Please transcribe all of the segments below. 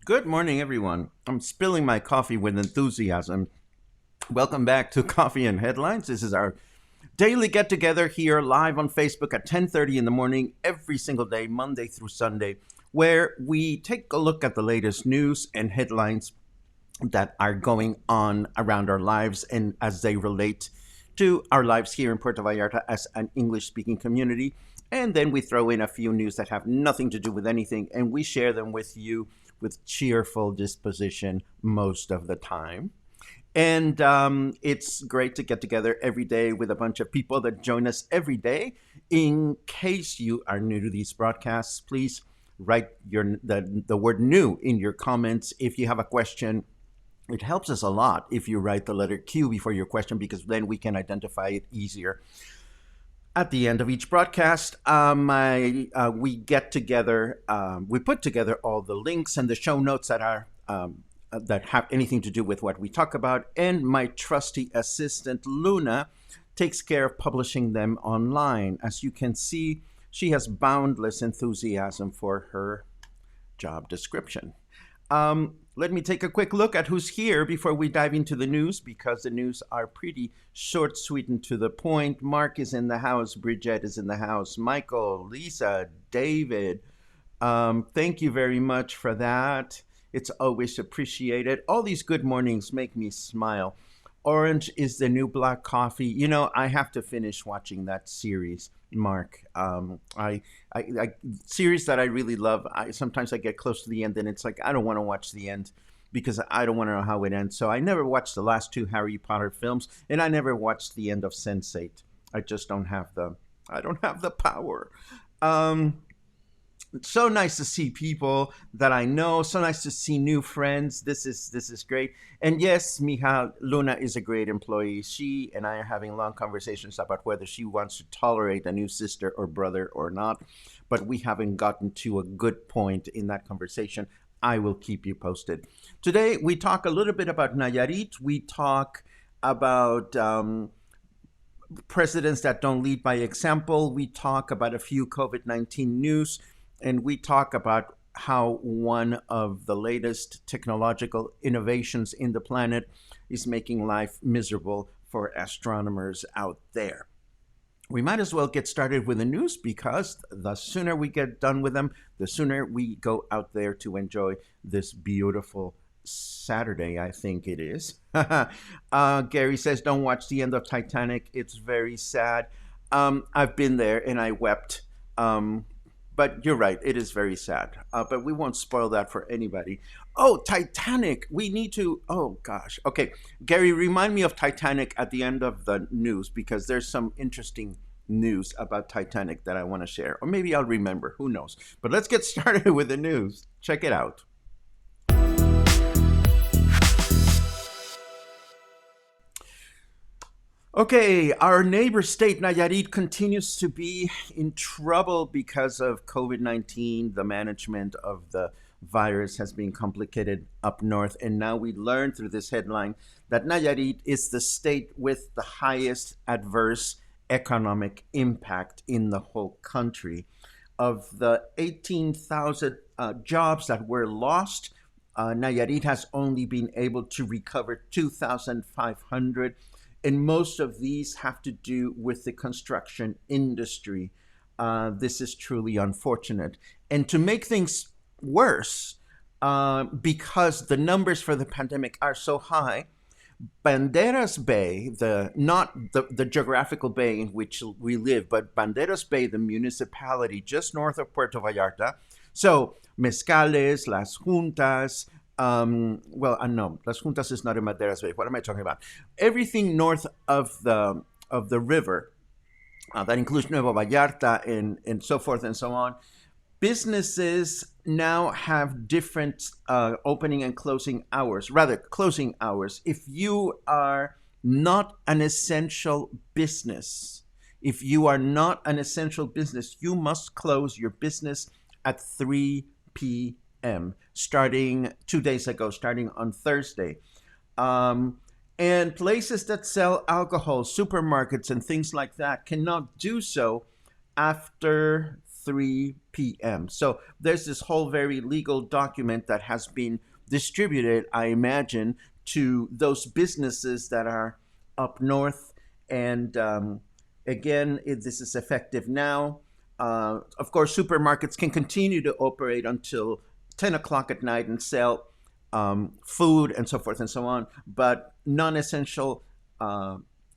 Good morning, everyone. I'm spilling my coffee with enthusiasm. Welcome back to Coffee and Headlines. This is our daily get together here live on Facebook at 10:30 in the morning every single day, Monday through Sunday, where we take a look at the latest news and headlines that are going on around our lives and as they relate to our lives here in Puerto Vallarta as an English speaking community. And then we throw in a few news that have nothing to do with anything and we share them with you with cheerful disposition most of the time. And it's great to get together every day with a bunch of people that join us every day. In case you are new to these broadcasts, please write the word new in your comments. If you have a question, it helps us a lot if you write the letter Q before your question because then we can identify it easier. At the end of each broadcast, we get together, we put together all the links and the show notes that have anything to do with what we talk about, and my trusty assistant Luna takes care of publishing them online. As you can see, she has boundless enthusiasm for her job description. Let me take a quick look at who's here before we dive into the news, because the news are pretty short, sweet, and to the point. Mark is in the house. Bridget is in the house. Michael, Lisa, David. Thank you very much for that. It's always appreciated. All these good mornings make me smile. Orange is the new black coffee. You know, I have to finish watching that series, Mark. I series that I really love. Sometimes I get close to the end and it's like I don't want to watch the end because I don't want to know how it ends. So I never watched the last two Harry Potter films, and I never watched the end of Sense8. I just don't have the power. It's so nice to see people that I know. So nice to see new friends. This is great. And yes, Mija, Luna is a great employee. She and I are having long conversations about whether she wants to tolerate a new sister or brother or not. But we haven't gotten to a good point in that conversation. I will keep you posted. Today, we talk a little bit about Nayarit. We talk about presidents that don't lead by example. We talk about a few COVID-19 news. And we talk about how one of the latest technological innovations in the planet is making life miserable for astronomers out there. We might as well get started with the news because the sooner we get done with them, the sooner we go out there to enjoy this beautiful Saturday, I think it is. Gary says, don't watch the end of Titanic. It's very sad. I've been there and I wept. But you're right, it is very sad. But we won't spoil that for anybody. Oh, Titanic. We need to, oh gosh. Okay, Gary, remind me of Titanic at the end of the news because there's some interesting news about Titanic that I want to share. Or maybe I'll remember, who knows. But let's get started with the news. Check it out. Okay, our neighbor state, Nayarit, continues to be in trouble because of COVID-19. The management of the virus has been complicated up north. And now we learn through this headline that Nayarit is the state with the highest adverse economic impact in the whole country. Of the 18,000 jobs that were lost, Nayarit has only been able to recover 2,500. And most of these have to do with the construction industry. This is truly unfortunate. And to make things worse, because the numbers for the pandemic are so high, Banderas Bay, not the geographical bay in which we live, but Banderas Bay, the municipality just north of Puerto Vallarta. So Mezcales, Las Juntas, no, Las Juntas is not in Banderas Bay. What am I talking about? Everything north of the river, that includes Nuevo Vallarta and so forth and so on. Businesses now have different opening and closing hours, rather closing hours. If you are not an essential business, you must close your business at 3 p.m. starting 2 days ago, starting on Thursday. And places that sell alcohol, supermarkets and things like that cannot do so after 3 p.m. So there's this whole very legal document that has been distributed, I imagine, to those businesses that are up north. And again, this is effective now. Of course, supermarkets can continue to operate until 10 o'clock at night and sell food and so forth and so on, but non essential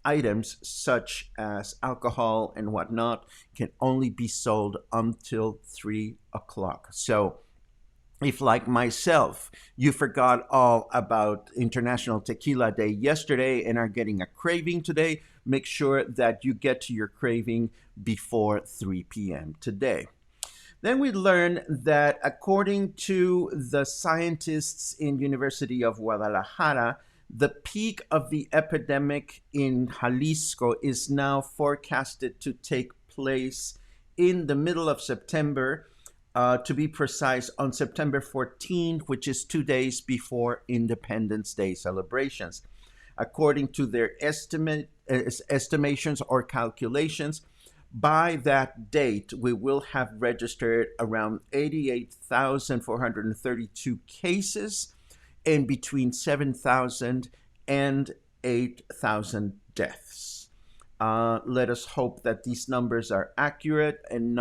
items such as alcohol and whatnot can only be sold until 3 o'clock. So, if, like myself, you forgot all about International Tequila Day yesterday and are getting a craving today, make sure that you get to your craving before 3 p.m. today. Then we learn that according to the scientists in University of Guadalajara, the peak of the epidemic in Jalisco is now forecasted to take place in the middle of September, to be precise, on September 14th, which is 2 days before Independence Day celebrations. According to their estimations or calculations, by that date, we will have registered around 88,432 cases and between 7,000 and 8,000 deaths. Let us hope that these numbers are accurate and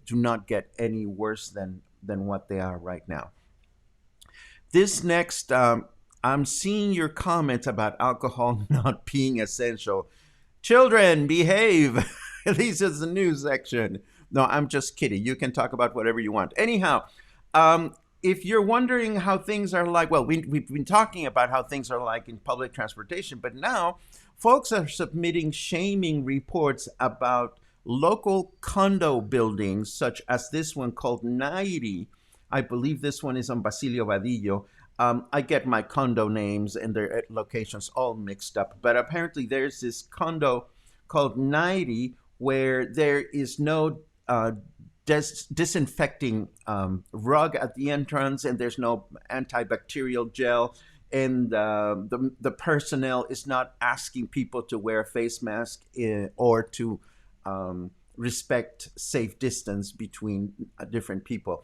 do not get any worse than what they are right now. This next, I'm seeing your comments about alcohol not being essential. Children, behave. This is the news section. No, I'm just kidding. You can talk about whatever you want. Anyhow, if you're wondering how things are like, well, we've been talking about how things are like in public transportation, but now folks are submitting shaming reports about local condo buildings, such as this one called Nairi. I believe this one is on Basilio Vadillo. I get my condo names and their locations all mixed up, but apparently there's this condo called Nairi where there is no disinfecting rug at the entrance, and there's no antibacterial gel, and the personnel is not asking people to wear a face mask or to respect safe distance between different people.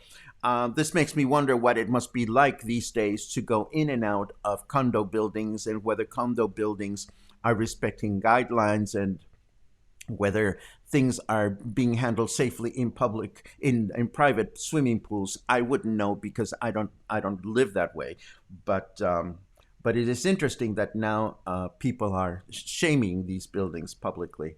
This makes me wonder what it must be like these days to go in and out of condo buildings, and whether condo buildings are respecting guidelines, and whether things are being handled safely in public, in private swimming pools. I wouldn't know because I don't live that way. But it is interesting that now people are shaming these buildings publicly.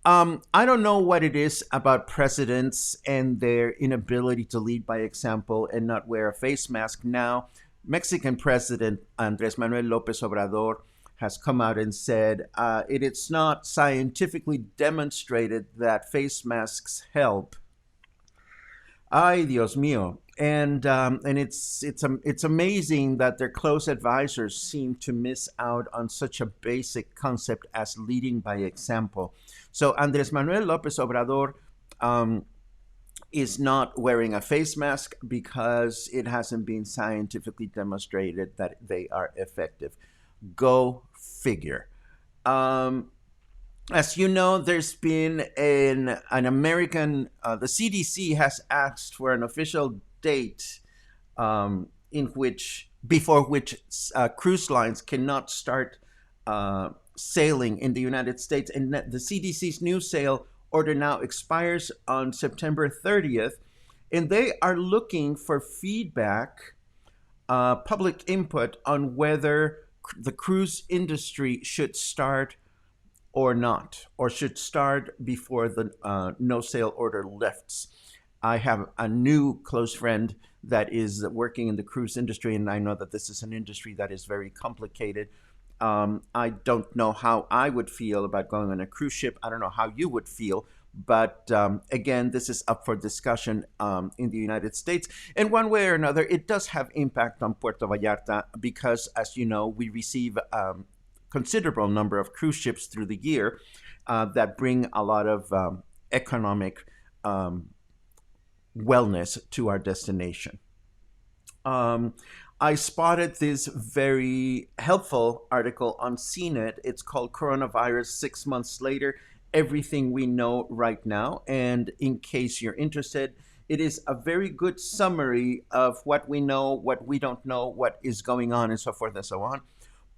I don't know what it is about presidents and their inability to lead by example and not wear a face mask. Now, Mexican President Andrés Manuel López Obrador has come out and said it's not scientifically demonstrated that face masks help. Ay, Dios mío. And it's amazing that their close advisors seem to miss out on such a basic concept as leading by example. So Andrés Manuel López Obrador is not wearing a face mask because it hasn't been scientifically demonstrated that they are effective. Go figure. As you know, there's been an American, the CDC has asked for an official date before which cruise lines cannot start sailing in the United States. And the CDC's new sail order now expires on September 30th. And they are looking for feedback, public input on whether the cruise industry should start or not, or should start before the no sail order lifts. I have a new close friend that is working in the cruise industry, and I know that this is an industry that is very complicated. I don't know how I would feel about going on a cruise ship. I don't know how you would feel. But again, this is up for discussion in the United States. And one way or another, it does have impact on Puerto Vallarta because, as you know, we receive a considerable number of cruise ships through the year that bring a lot of economic wellness to our destination. I spotted this very helpful article on CNET. It's called Coronavirus 6 Months Later, everything we know right now. And in case you're interested, it is a very good summary of what we know, what we don't know, what is going on, and so forth and so on.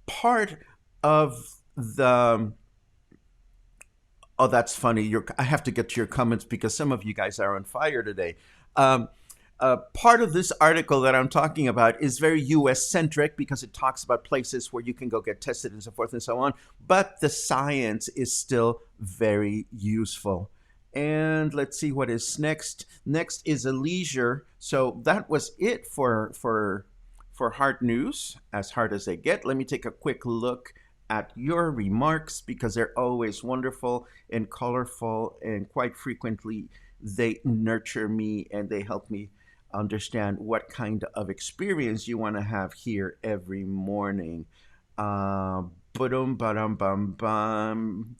Part of the Oh, that's funny. I have to get to your comments because some of you guys are on fire today. Um, Part of this article that I'm talking about is very US centric because it talks about places where you can go get tested and so forth and so on. But the science is still very useful. And let's see what is next. Next is a leisure. So that was it for hard news, as hard as they get. Let me take a quick look at your remarks because they're always wonderful and colorful, and quite frequently they nurture me and they help me understand what kind of experience you want to have here every morning. Ba-dum, ba-dum, bum, bum.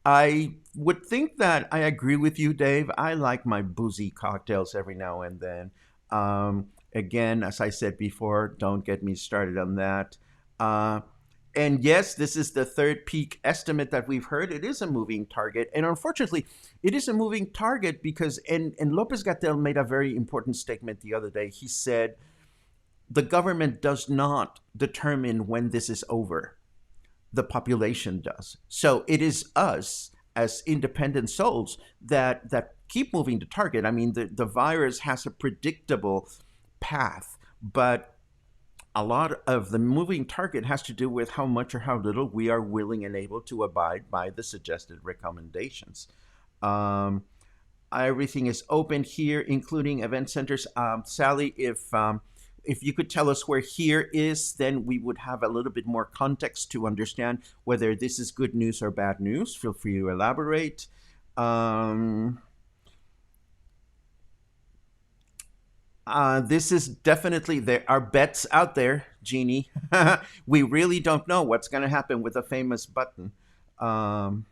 I would think that I agree with you, Dave. I like my boozy cocktails every now and then. Again, as I said before, don't get me started on that. Uh, and yes, this is the third peak estimate that we've heard. It is a moving target. And unfortunately, it is a moving target because, and Lopez Gatell made a very important statement the other day. He said, the government does not determine when this is over, the population does. So it is us as independent souls that keep moving the target. I mean, the virus has a predictable path, but a lot of the moving target has to do with how much or how little we are willing and able to abide by the suggested recommendations. Um, Everything is open here, including event centers. Sally, if you could tell us where here is, then we would have a little bit more context to understand whether this is good news or bad news. Feel free to elaborate. Um, this is definitely there are bets out there, Jeannie. We really don't know what's going to happen with a famous button. Um,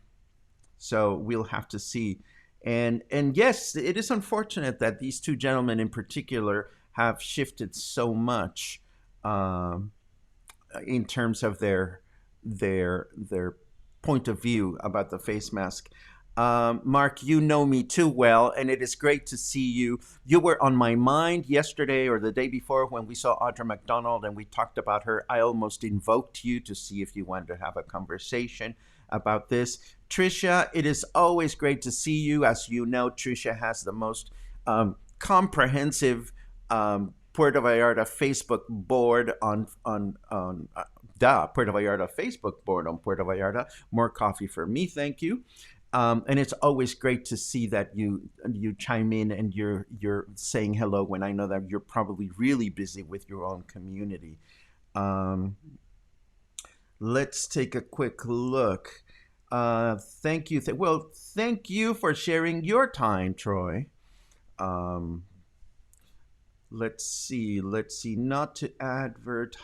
so we'll have to see. And yes, it is unfortunate that these two gentlemen in particular have shifted so much um, in terms of their point of view about the face mask. Mark, you know me too well, and it is great to see you. You were on my mind yesterday or the day before when we saw Audra McDonald and we talked about her. I almost invoked you to see if you wanted to have a conversation about this. Trisha, it is always great to see you. As you know, Trisha has the most comprehensive Puerto Vallarta Facebook board on Puerto Vallarta Facebook board on Puerto Vallarta. More coffee for me, thank you. And it's always great to see that you chime in and you're saying hello when I know that you're probably really busy with your own community. Um, let's take a quick look. Thank you. Thank you for sharing your time, Troy. Um, let's see. Not to advertise.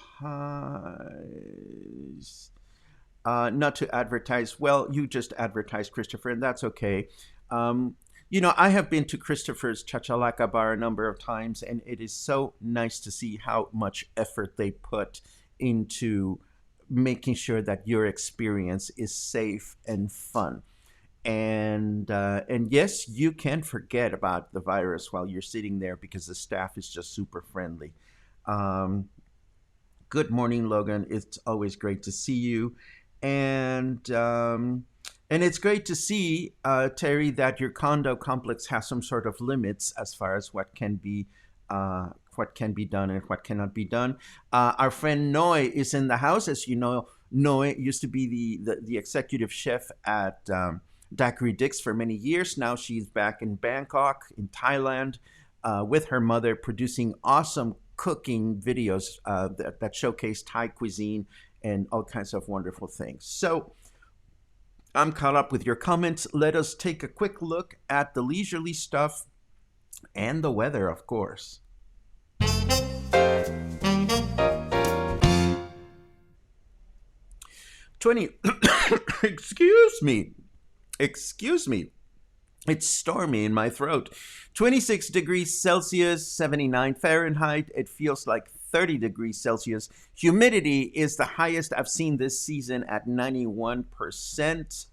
Not to advertise. Well, you just advertised, Christopher, and that's okay. Um, I have been to Christopher's Chachalaca bar a number of times, and it is so nice to see how much effort they put into making sure that your experience is safe and fun. And yes, you can forget about the virus while you're sitting there because the staff is just super friendly. Um, Good morning, Logan. It's always great to see you, and it's great to see Terry that your condo complex has some sort of limits as far as what can be done and what cannot be done. Our friend Noy is in the house, as you know. Noy used to be the executive chef at Daiquiri Dick's for many years. Now she's back in Bangkok, in Thailand, with her mother, producing awesome cooking videos that showcase Thai cuisine and all kinds of wonderful things. So I'm caught up with your comments. Let us take a quick look at the leisurely stuff and the weather, of course. 20, excuse me, excuse me. It's stormy in my throat. 26 degrees Celsius, 79 Fahrenheit. It feels like 30 degrees Celsius. Humidity is the highest I've seen this season at 91%.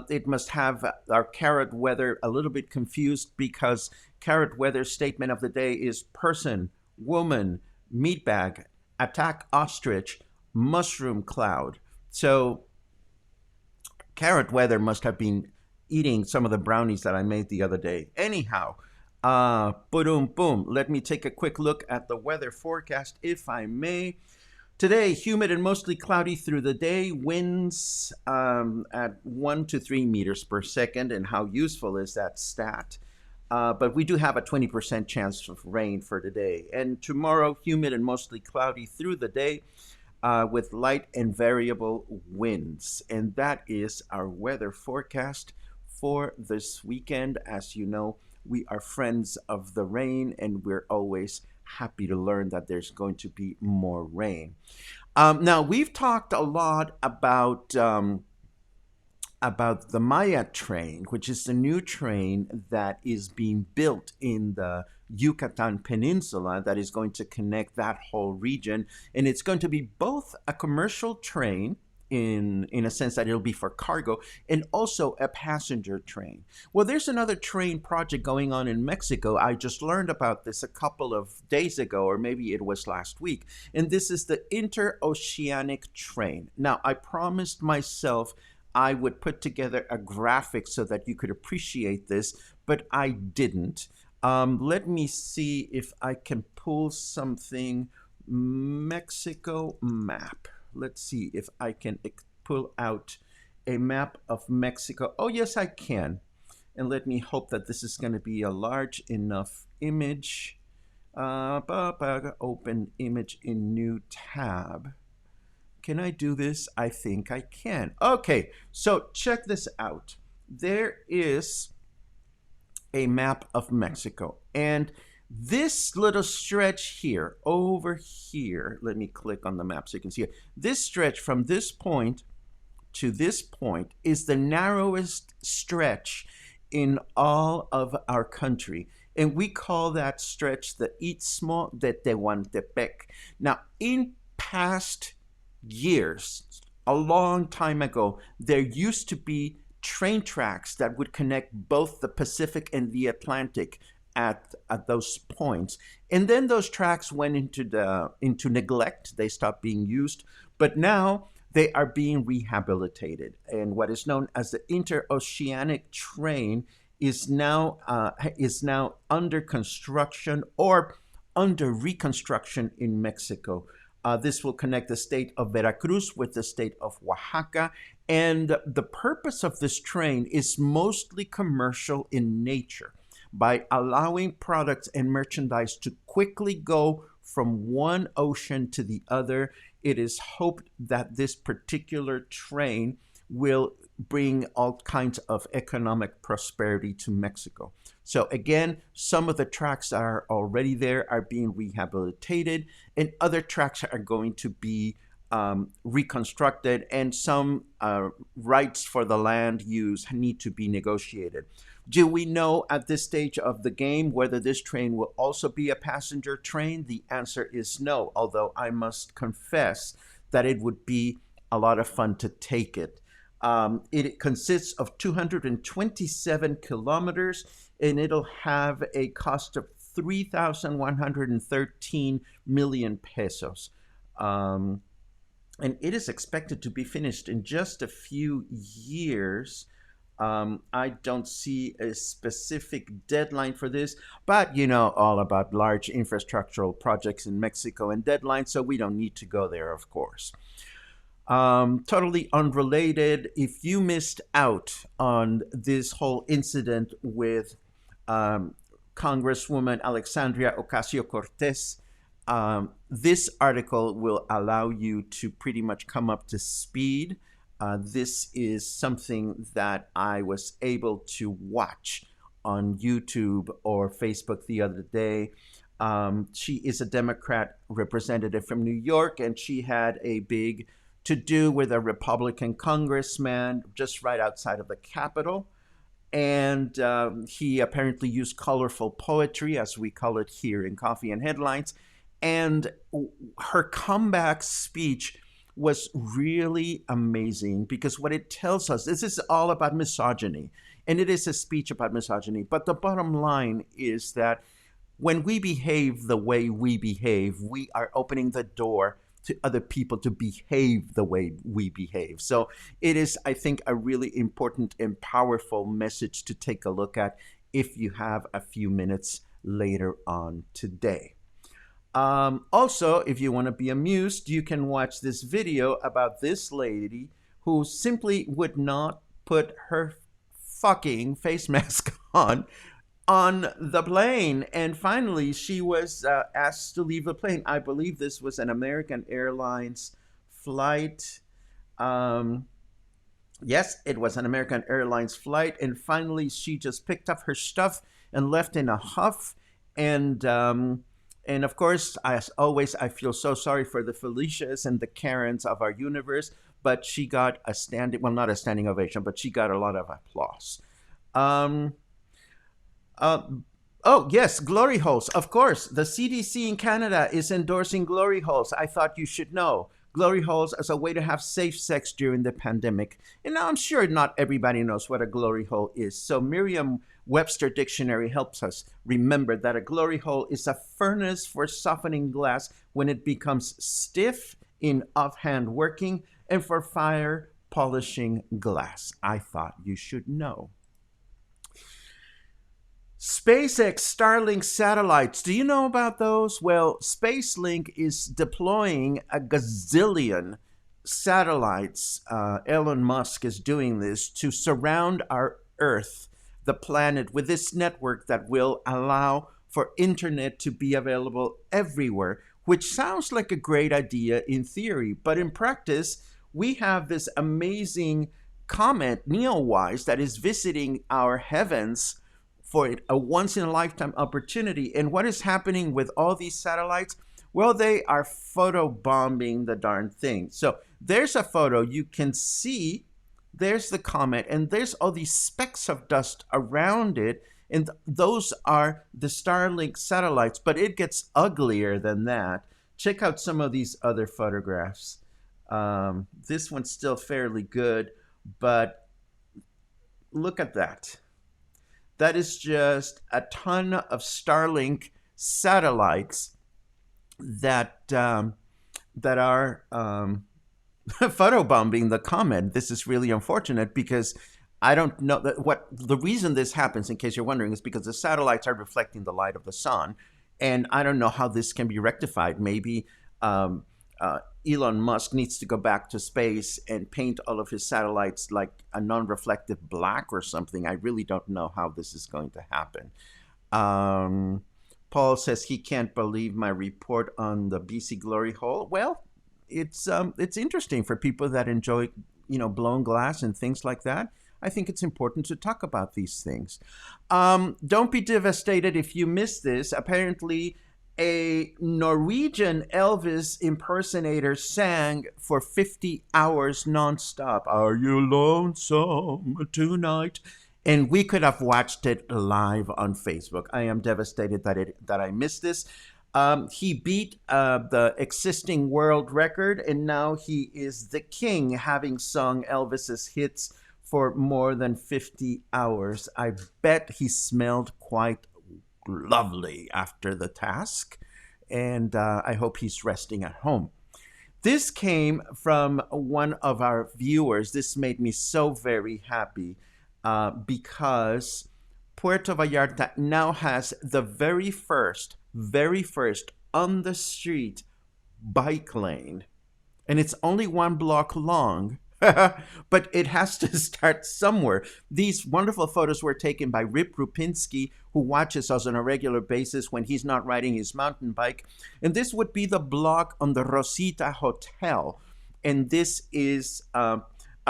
It must have our carrot weather a little bit confused because carrot weather statement of the day is person, woman, meatbag, attack ostrich, mushroom cloud. So carrot weather must have been eating some of the brownies that I made the other day. Anyhow, boom, boom. Let me take a quick look at the weather forecast, if I may. Today, humid and mostly cloudy through the day, winds at 1 to 3 meters per second. And how useful is that stat? But we do have a 20% chance of rain for today. And tomorrow, humid and mostly cloudy through the day with light and variable winds. And that is our weather forecast for this weekend. As you know, we are friends of the rain, and we're always happy to learn that there's going to be more rain. Now, we've talked a lot about the Maya train, which is the new train that is being built in the Yucatan Peninsula that is going to connect that whole region. And it's going to be both a commercial train in a sense that it'll be for cargo, and also a passenger train. Well, there's another train project going on in Mexico. I just learned about this a couple of days ago, or maybe it was last week. And this is the interoceanic train. Now, I promised myself I would put together a graphic so that you could appreciate this, but I didn't. Let me see if I can pull something. Mexico map. Let's see if I can pull out a map of Mexico. Oh, yes, I can. And let me hope that this is going to be a large enough image. Open image in new tab. Can I do this? I think I can. Okay, so check this out. There is a map of Mexico. And this little stretch here, over here, let me click on the map so you can see it. This stretch from this point to this point is the narrowest stretch in all of our country. And we call that stretch the Istmo de Tehuantepec. Now, in past years, a long time ago, there used to be train tracks that would connect both the Pacific and the Atlantic at those points. And then those tracks went into neglect. They stopped being used. But now they are being rehabilitated. And what is known as the interoceanic train is now under construction or under reconstruction in Mexico. This will connect the state of Veracruz with the state of Oaxaca. And the purpose of this train is mostly commercial in nature. By allowing products and merchandise to quickly go from one ocean to the other, it is hoped that this particular train will bring all kinds of economic prosperity to Mexico. So again, some of the tracks that are already there are being rehabilitated, and other tracks are going to be reconstructed, and some rights for the land use need to be negotiated. Do we know at this stage of the game whether this train will also be a passenger train? The answer is no, although I must confess that it would be a lot of fun to take it. It consists of 227 kilometers, and it'll have a cost of 3,113 million pesos. And it is expected to be finished in just a few years. I don't see a specific deadline for this, but you know all about large infrastructural projects in Mexico and deadlines, so we don't need to go there, of course. Totally unrelated, if you missed out on this whole incident with Congresswoman Alexandria Ocasio-Cortez, this article will allow you to pretty much come up to speed. This is something that I was able to watch on YouTube or Facebook the other day. She is a Democrat representative from New York, and she had a big to-do with a Republican congressman just right outside of the Capitol. And he apparently used colorful poetry, as we call it here in Coffee and Headlines. And her comeback speech was really amazing because what it tells us, this is all about misogyny, and it is a speech about misogyny. But the bottom line is that when we behave the way we behave, we are opening the door to other people to behave the way we behave. So it is, I think, a really important and powerful message to take a look at if you have a few minutes later on today. Also, if you want to be amused, you can watch this video about this lady who simply would not put her fucking face mask on the plane. And finally, she was asked to leave the plane. I believe this was an American Airlines flight. Yes, it was an American Airlines flight. And finally, she just picked up her stuff and left in a huff. And of course, as always, I feel so sorry for the Felicias and the Karens of our universe, but she got a standing, well, not a standing ovation, but she got a lot of applause. Oh, yes, glory holes. Of course, the CDC in Canada is endorsing glory holes. I thought you should know. Glory holes as a way to have safe sex during the pandemic. And now I'm sure not everybody knows what a glory hole is. So Merriam-Webster Dictionary helps us remember that a glory hole is a furnace for softening glass when it becomes stiff in offhand working and for fire polishing glass. I thought you should know. SpaceX Starlink satellites. Do you know about those? Well, SpaceLink is deploying a gazillion satellites. Elon Musk is doing this to surround our Earth, the planet, with this network that will allow for internet to be available everywhere, which sounds like a great idea in theory. But in practice, we have this amazing comet, Neowise, that is visiting our heavens for a once-in-a-lifetime opportunity. And what is happening with all these satellites? Well, they are photobombing the darn thing. So there's a photo. You can see there's the comet, and there's all these specks of dust around it. And those are the Starlink satellites. But it gets uglier than that. Check out some of these other photographs. This one's still fairly good, but look at that. That is just a ton of Starlink satellites that are photobombing the comet. This is really unfortunate because I don't know what the reason this happens, in case you're wondering, is because the satellites are reflecting the light of the sun, and I don't know how this can be rectified. Maybe Elon Musk needs to go back to space and paint all of his satellites like a non-reflective black or something. I really don't know how this is going to happen. Paul says he can't believe my report on the BC glory hole. Well, it's interesting for people that enjoy, blown glass and things like that. I think it's important to talk about these things. Don't be devastated if you miss this. Apparently, a Norwegian Elvis impersonator sang for 50 hours nonstop. Are you lonesome tonight? And we could have watched it live on Facebook. I am devastated that I missed this. He beat the existing world record, and now he is the king, having sung Elvis's hits for more than 50 hours. I bet he smelled quite lovely after the task, and I hope he's resting at home. This came from one of our viewers. This made me so very happy because Puerto Vallarta now has the very first on the street bike lane, and it's only 1 block long. But it has to start somewhere. These wonderful photos were taken by Rupinski, who watches us on a regular basis when he's not riding his mountain bike. And this would be the block on the Rosita Hotel. And this is a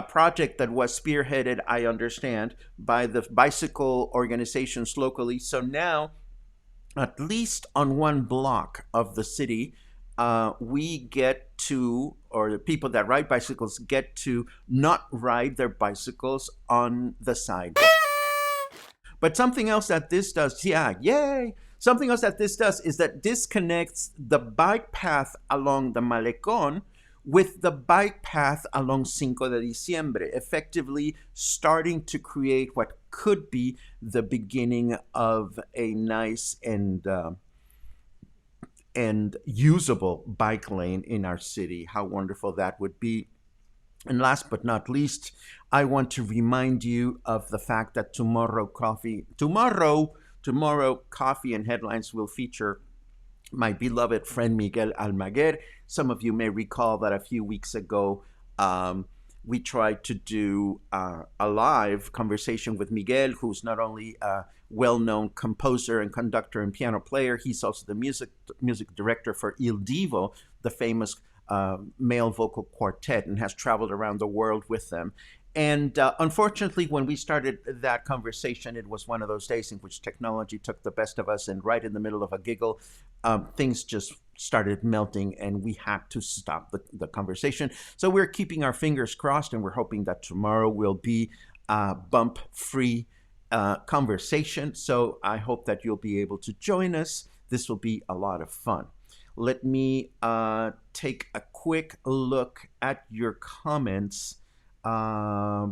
project that was spearheaded, I understand, by the bicycle organizations locally. So now, at least on 1 block of the city, we get to, or the people that ride bicycles get to not ride their bicycles on the sidewalk. But something else that this does, yeah, yay! Something else that this does is that this connects the bike path along the Malecón with the bike path along Cinco de Diciembre, effectively starting to create what could be the beginning of a nice and usable bike lane in our city. How wonderful that would be. And last but not least, I want to remind you of the fact that tomorrow Coffee and Headlines will feature my beloved friend Miguel Almaguer. Some of you may recall that a few weeks ago, we tried to do a live conversation with Miguel, who's not only a well-known composer and conductor and piano player, he's also the music director for Il Divo, the famous male vocal quartet, and has traveled around the world with them. And unfortunately, when we started that conversation, it was one of those days in which technology took the best of us, and right in the middle of a giggle, things just started melting, and we had to stop the conversation. So we're keeping our fingers crossed, and we're hoping that tomorrow will be a bump-free conversation. So I hope that you'll be able to join us. This will be a lot of fun. Let me take a quick look at your comments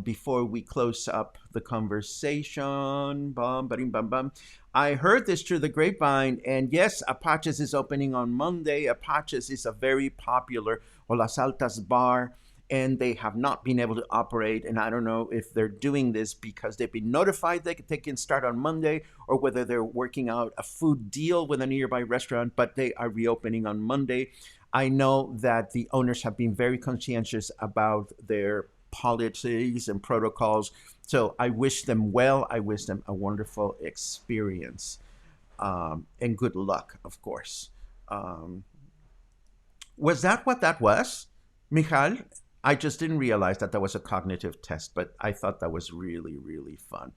before we close up the conversation. Bum, ba-ding, bum, bum. I heard this through the grapevine, and yes, Apaches is opening on Monday. Apaches is a very popular Olas Altas bar, and they have not been able to operate, and I don't know if they're doing this because they've been notified they can start on Monday, or whether they're working out a food deal with a nearby restaurant, but they are reopening on Monday. I know that the owners have been very conscientious about their policies and protocols, so I wish them well. I wish them a wonderful experience, and good luck, of course. Was that what that was, Michal? I just didn't realize that was a cognitive test, but I thought that was really, really fun.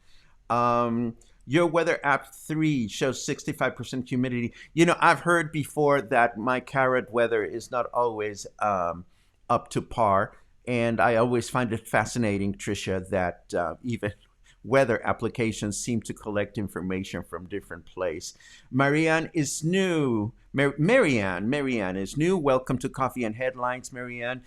Your weather app 3 shows 65% humidity. You know, I've heard before that my carrot weather is not always up to par. And I always find it fascinating, Tricia, that even weather applications seem to collect information from different places. Marianne is new. Marianne is new. Welcome to Coffee and Headlines, Marianne.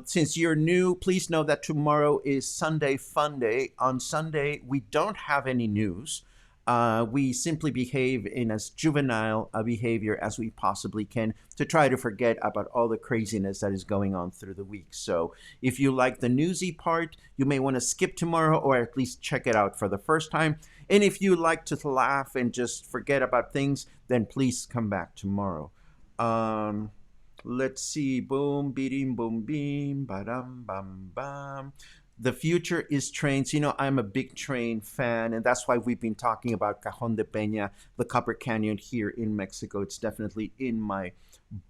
Since you're new, please know that tomorrow is Sunday Fun Day. On Sunday, we don't have any news. We simply behave in as juvenile a behavior as we possibly can to try to forget about all the craziness that is going on through the week. So if you like the newsy part, you may want to skip tomorrow or at least check it out for the first time. And if you like to laugh and just forget about things, then please come back tomorrow. Let's see. Boom, beating, boom, beam, ba-dum, bam, bam. The future is trains. You know, I'm a big train fan, and that's why we've been talking about Cajon de Peña, the Copper Canyon here in Mexico. It's definitely in my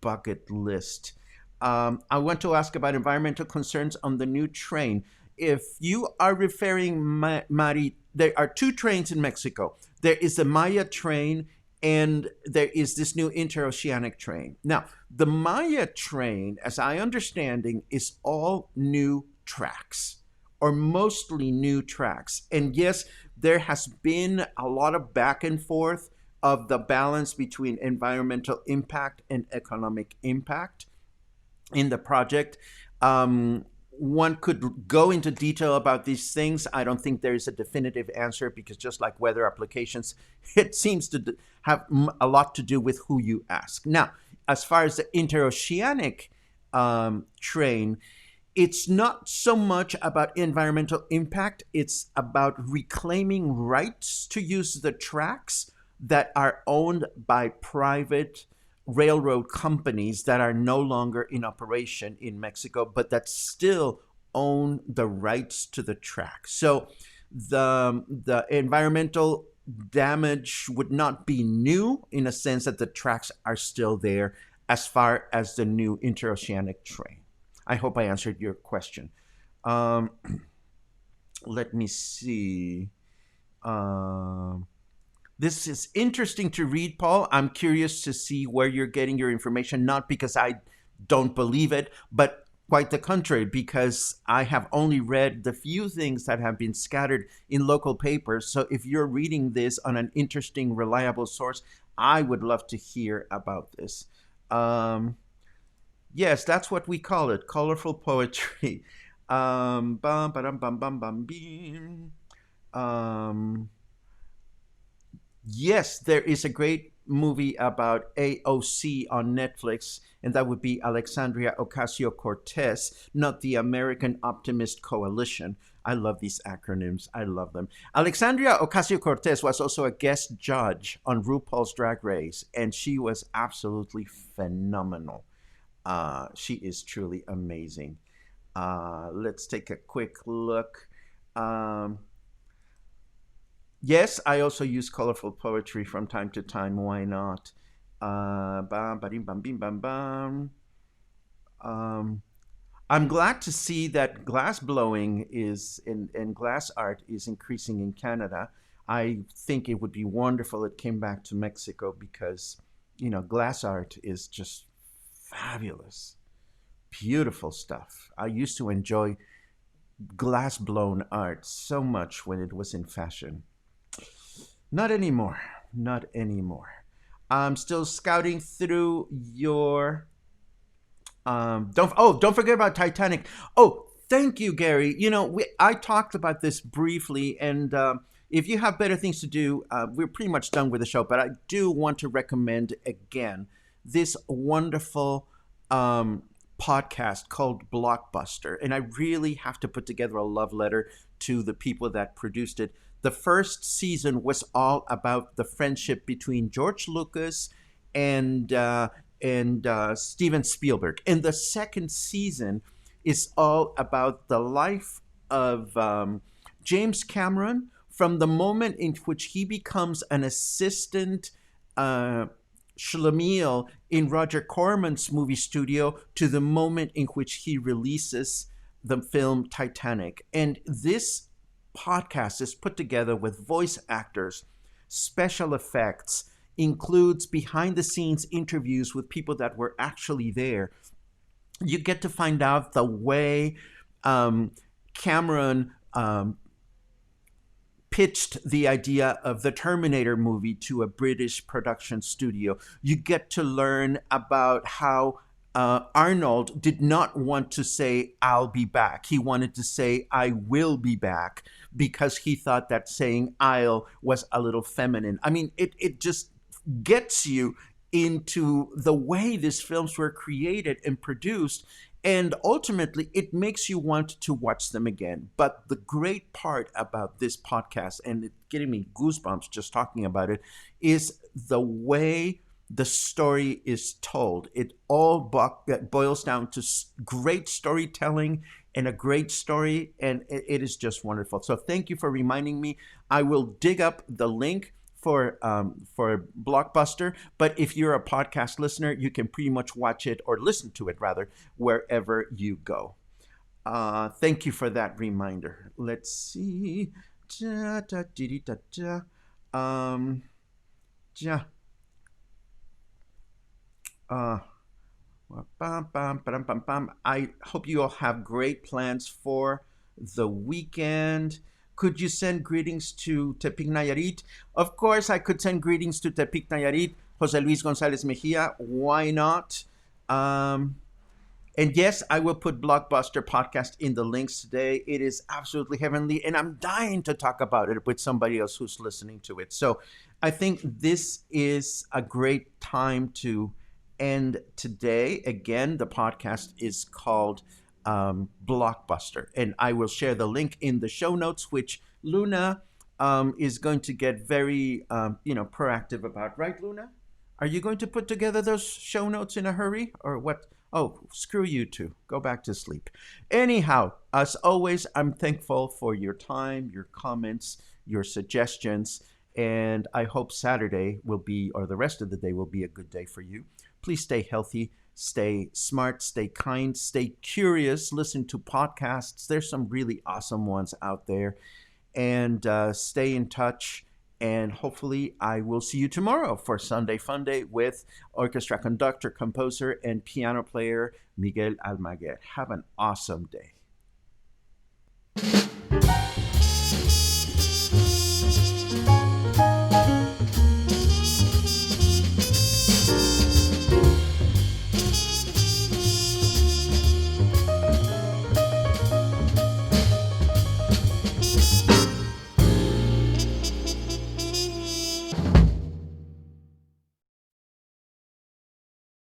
bucket list. I want to ask about environmental concerns on the new train. If you are referring, Mari, there are two trains in Mexico. There is the Maya train, and there is this new interoceanic train. Now, the Maya train, as I understanding, is all new tracks, or mostly new tracks. And yes, there has been a lot of back and forth of the balance between environmental impact and economic impact in the project. One could go into detail about these things. I don't think there is a definitive answer because just like weather applications, it seems to have a lot to do with who you ask. Now, as far as the interoceanic train, it's not so much about environmental impact. It's about reclaiming rights to use the tracks that are owned by private railroad companies that are no longer in operation in Mexico, but that still own the rights to the track. So the environmental damage would not be new in a sense that the tracks are still there as far as the new interoceanic train. I hope I answered your question. Let me see. This is interesting to read, Paul. I'm curious to see where you're getting your information, not because I don't believe it, but Quite the contrary, because I have only read the few things that have been scattered in local papers. So if you're reading this on an interesting, reliable source, I would love to hear about this. Um, yes, that's what we call it, colorful poetry. Bum, ba-dum, bum, bum, bum, beam. Um, Yes, there is a great movie about AOC on Netflix, and that would be Alexandria Ocasio Cortez, not the American Optimist Coalition. I love these acronyms. I love them. Alexandria Ocasio Cortez was also a guest judge on RuPaul's Drag Race, and she was absolutely phenomenal. She is truly amazing. Let's take a quick look. Um, Yes, I also use colorful poetry from time to time. Why not? Bam, ba-dim, bam, bim, bam, bam. Um, I'm glad to see that glass blowing is and glass art is increasing in Canada. I think it would be wonderful it came back to Mexico because, glass art is just fabulous, beautiful stuff. I used to enjoy glass blown art so much when it was in fashion. Not anymore. Not anymore. I'm still scouting through your. Don't forget about Titanic. Oh, thank you, Gary. I talked about this briefly, and if you have better things to do, we're pretty much done with the show. But I do want to recommend again this wonderful podcast called Blockbuster, and I really have to put together a love letter to the people that produced it. The first season was all about the friendship between George Lucas and Steven Spielberg, and the second season is all about the life of James Cameron from the moment in which he becomes an assistant uh, Schlemiel in Roger Corman's movie studio to the moment in which he releases the film Titanic. And this podcast is put together with voice actors, special effects, includes behind the scenes interviews with people that were actually there. You get to find out the way um, Cameron pitched the idea of the Terminator movie to a British production studio. You get to learn about how Arnold did not want to say, I'll be back. He wanted to say, I will be back, because he thought that saying I'll was a little feminine. I mean, it just gets you into the way these films were created and produced, and ultimately it makes you want to watch them again. But the great part about this podcast, and it's getting me goosebumps just talking about it, is the way the story is told. It all boils down to great storytelling and a great story, and it is just wonderful. So thank you for reminding me. I will dig up the link for Blockbuster. But if you're a podcast listener, you can pretty much watch it, or listen to it rather, wherever you go. Thank you for that reminder. Let's see. Da, da, dee, da, da. Ja. Uh, bam, bam, bam, bam, bam. I hope you all have great plans for the weekend. Could you send greetings to Tepic Nayarit? Of course, I could send greetings to Tepic Nayarit, Jose Luis Gonzalez Mejia. Why not? Um, and yes, I will put Blockbuster podcast in the links today. It is absolutely heavenly, and I'm dying to talk about it with somebody else who's listening to it. So I think this is a great time to end today. Again, the podcast is called Blockbuster, and I will share the link in the show notes, which Luna is going to get very proactive about. Right, Luna? Are you going to put together those show notes in a hurry, or what? Oh, screw you two. Go back to sleep. Anyhow, as always, I'm thankful for your time, your comments, your suggestions, and I hope Saturday will be, or the rest of the day will be, a good day for you. Please stay healthy, stay smart, stay kind, stay curious, listen to podcasts. There's some really awesome ones out there, and stay in touch. And hopefully, I will see you tomorrow for Sunday Fun Day with orchestra conductor, composer, and piano player Miguel Almaguer. Have an awesome day.